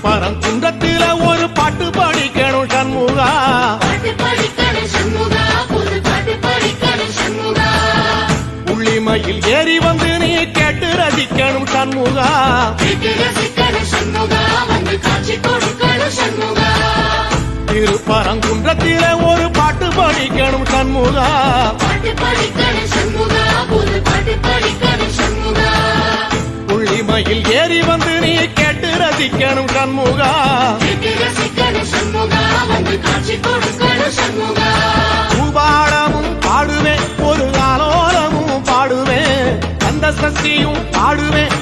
திருப்பரங்குன்றத்தில ஒரு பாட்டு படிக்கணும் சண்முகா, உள்ளிமையில் ஏறி வந்து நீ கேட்டு ரசிக்கணும் சண்முகா, திருப்பரங்குன்றத்தில ஒரு பாட்டு படிக்கணும் சண்முகா, உள்ளிமையில் ஏறி வந்து நீ கேட்டு ரசிக்கணும் சண்முகா, பூபாடமும் பாடுவேன் ஒரு ஆலோலமும் பாடுவேன், கந்த சக்தியும் பாடுவேன்.